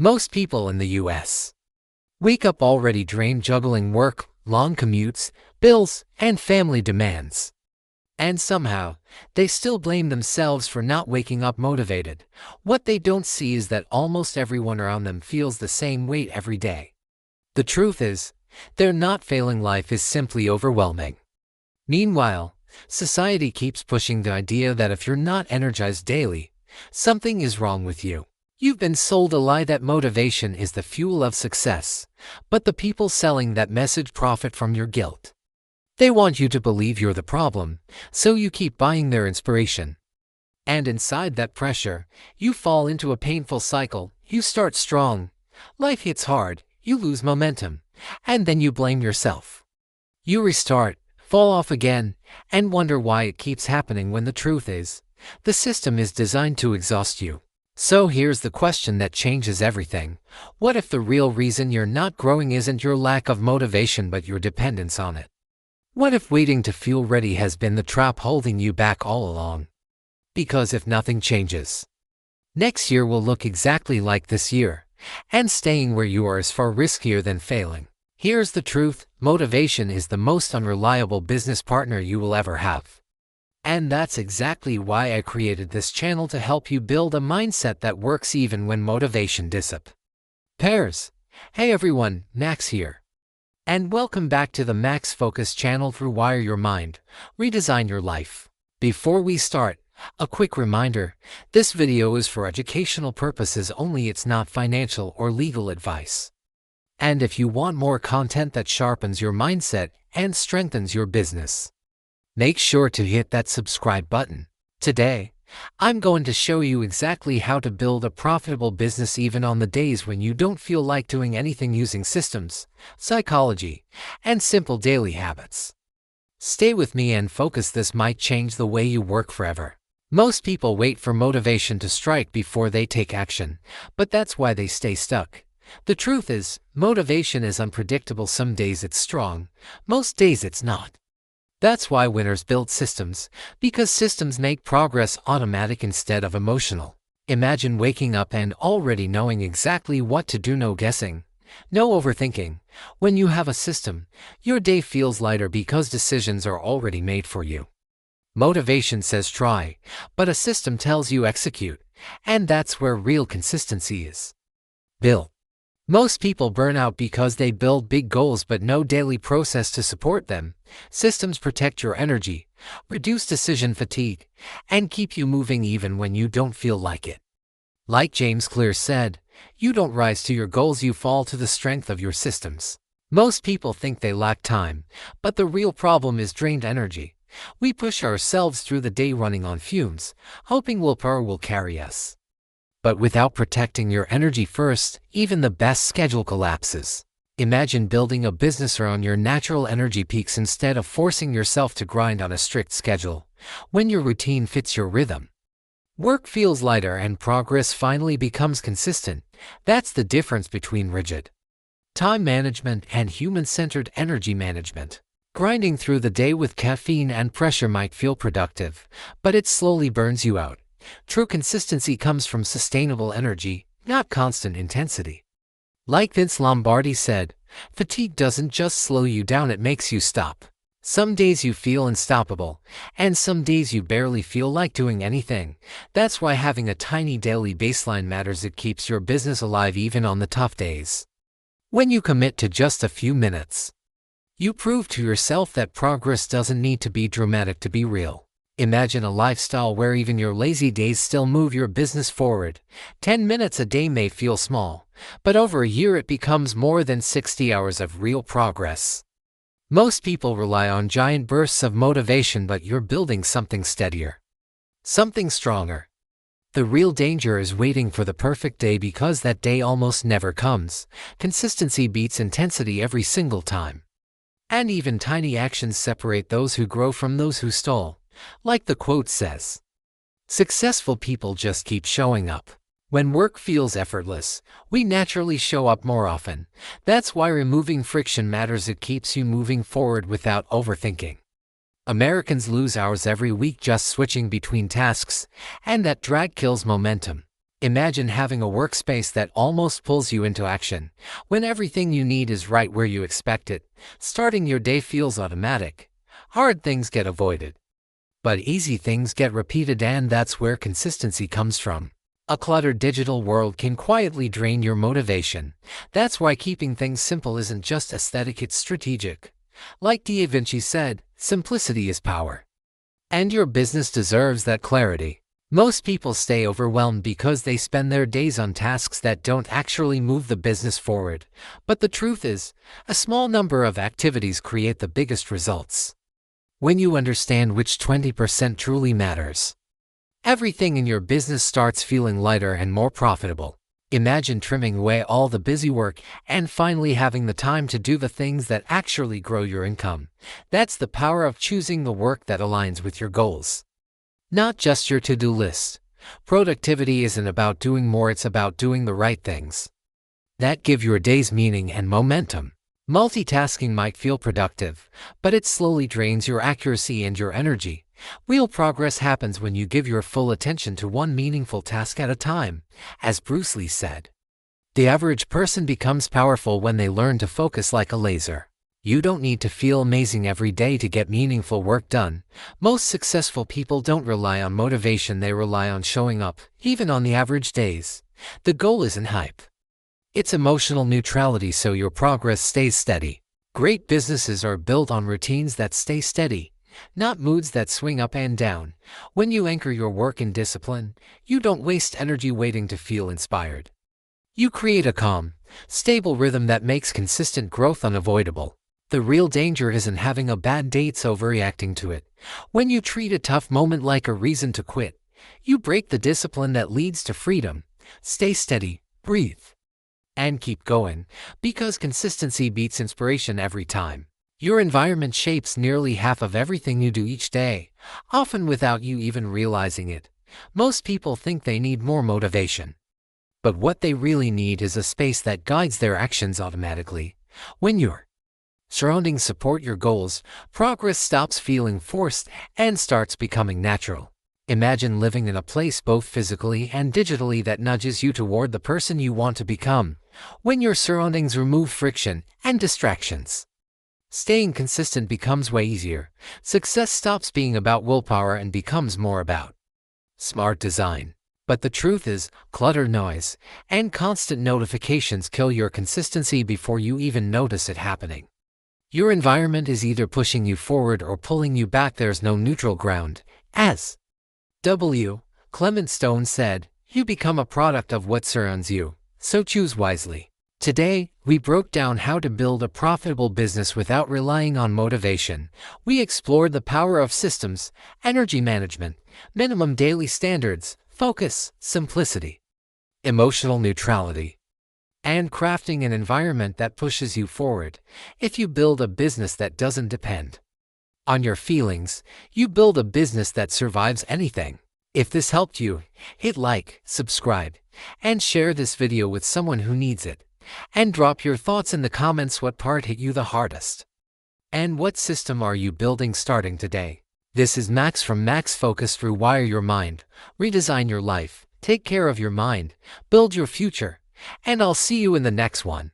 Most people in the US wake up already drained juggling work, long commutes, bills, and family demands. And somehow, they still blame themselves for not waking up motivated. What they don't see is that almost everyone around them feels the same weight every day. The truth is, they're not failing, life is simply overwhelming. Meanwhile, society keeps pushing the idea that if you're not energized daily, something is wrong with you. You've been sold a lie that motivation is the fuel of success, but the people selling that message profit from your guilt. They want you to believe you're the problem, so you keep buying their inspiration. And inside that pressure, you fall into a painful cycle. You start strong, life hits hard, you lose momentum, and then you blame yourself. You restart, fall off again, and wonder why it keeps happening when the truth is, the system is designed to exhaust you. So here's the question that changes everything. What if the real reason you're not growing isn't your lack of motivation but your dependence on it? What if waiting to feel ready has been the trap holding you back all along? Because if nothing changes, next year will look exactly like this year, and staying where you are is far riskier than failing. Here's the truth: motivation is the most unreliable business partner you will ever have. And that's exactly why I created this channel, to help you build a mindset that works even when motivation disappears. Hey everyone, Max here. And welcome back to the Max Focus channel. Rewire your mind, redesign your life. Before we start, a quick reminder, this video is for educational purposes only. It's not financial or legal advice. And if you want more content that sharpens your mindset and strengthens your business, make sure to hit that subscribe button. Today, I'm going to show you exactly how to build a profitable business even on the days when you don't feel like doing anything, using systems, psychology, and simple daily habits. Stay with me and focus. This might change the way you work forever. Most people wait for motivation to strike before they take action, but that's why they stay stuck. The truth is, motivation is unpredictable. Some days it's strong, most days it's not. That's why winners build systems, because systems make progress automatic instead of emotional. Imagine waking up and already knowing exactly what to do. No guessing, no overthinking. When you have a system, your day feels lighter because decisions are already made for you. Motivation says try, but a system tells you execute, and that's where real consistency is built. Most people burn out because they build big goals but no daily process to support them. Systems protect your energy, reduce decision fatigue, and keep you moving even when you don't feel like it. Like James Clear said, you don't rise to your goals, you fall to the strength of your systems. Most people think they lack time, but the real problem is drained energy. We push ourselves through the day running on fumes, hoping willpower will carry us. But without protecting your energy first, even the best schedule collapses. Imagine building a business around your natural energy peaks instead of forcing yourself to grind on a strict schedule. When your routine fits your rhythm, work feels lighter and progress finally becomes consistent. That's the difference between rigid time management and human-centered energy management. Grinding through the day with caffeine and pressure might feel productive, but it slowly burns you out. True consistency comes from sustainable energy, not constant intensity. Like Vince Lombardi said, fatigue doesn't just slow you down, it makes you stop. Some days you feel unstoppable, and some days you barely feel like doing anything. That's why having a tiny daily baseline matters. It keeps your business alive even on the tough days. When you commit to just a few minutes, you prove to yourself that progress doesn't need to be dramatic to be real. Imagine a lifestyle where even your lazy days still move your business forward. 10 minutes a day may feel small, but over a year it becomes more than 60 hours of real progress. Most people rely on giant bursts of motivation, but you're building something steadier, something stronger. The real danger is waiting for the perfect day, because that day almost never comes. Consistency beats intensity every single time. And even tiny actions separate those who grow from those who stall. Like the quote says, successful people just keep showing up. When work feels effortless, we naturally show up more often. That's why removing friction matters. It keeps you moving forward without overthinking. Americans lose hours every week just switching between tasks, and that drag kills momentum. Imagine having a workspace that almost pulls you into action, when everything you need is right where you expect it. Starting your day feels automatic. Hard things get avoided, but easy things get repeated, and that's where consistency comes from. A cluttered digital world can quietly drain your motivation. That's why keeping things simple isn't just aesthetic, it's strategic. Like Da Vinci said, simplicity is power. And your business deserves that clarity. Most people stay overwhelmed because they spend their days on tasks that don't actually move the business forward. But the truth is, a small number of activities create the biggest results. When you understand which 20% truly matters, everything in your business starts feeling lighter and more profitable. Imagine trimming away all the busy work and finally having the time to do the things that actually grow your income. That's the power of choosing the work that aligns with your goals, not just your to-do list. Productivity isn't about doing more, it's about doing the right things that give your days meaning and momentum. Multitasking might feel productive, but it slowly drains your accuracy and your energy. Real progress happens when you give your full attention to one meaningful task at a time. As Bruce Lee said, the average person becomes powerful when they learn to focus like a laser. You don't need to feel amazing every day to get meaningful work done. Most successful people don't rely on motivation, they rely on showing up, even on the average days. The goal isn't hype, it's emotional neutrality, so your progress stays steady. Great businesses are built on routines that stay steady, not moods that swing up and down. When you anchor your work in discipline, you don't waste energy waiting to feel inspired. You create a calm, stable rhythm that makes consistent growth unavoidable. The real danger isn't having a bad day, it's overreacting to it. When you treat a tough moment like a reason to quit, you break the discipline that leads to freedom. Stay steady, breathe, and keep going, because consistency beats inspiration every time. Your environment shapes nearly half of everything you do each day, often without you even realizing it. Most people think they need more motivation, but what they really need is a space that guides their actions automatically. When your surroundings support your goals, progress stops feeling forced and starts becoming natural. Imagine living in a place both physically and digitally that nudges you toward the person you want to become. When your surroundings remove friction and distractions, staying consistent becomes way easier. Success stops being about willpower and becomes more about smart design. But the truth is, clutter, noise, and constant notifications kill your consistency before you even notice it happening. Your environment is either pushing you forward or pulling you back. There's no neutral ground. As W. Clement Stone said, you become a product of what surrounds you, so choose wisely. Today, we broke down how to build a profitable business without relying on motivation. We explored the power of systems, energy management, minimum daily standards, focus, simplicity, emotional neutrality, and crafting an environment that pushes you forward. If you build a business that doesn't depend on your feelings, you build a business that survives anything. If this helped you, hit like, subscribe, and share this video with someone who needs it. And drop your thoughts in the comments. What part hit you the hardest? And what system are you building starting today? This is Max from Max Focus. Rewire your mind, redesign your life, take care of your mind, build your future, and I'll see you in the next one.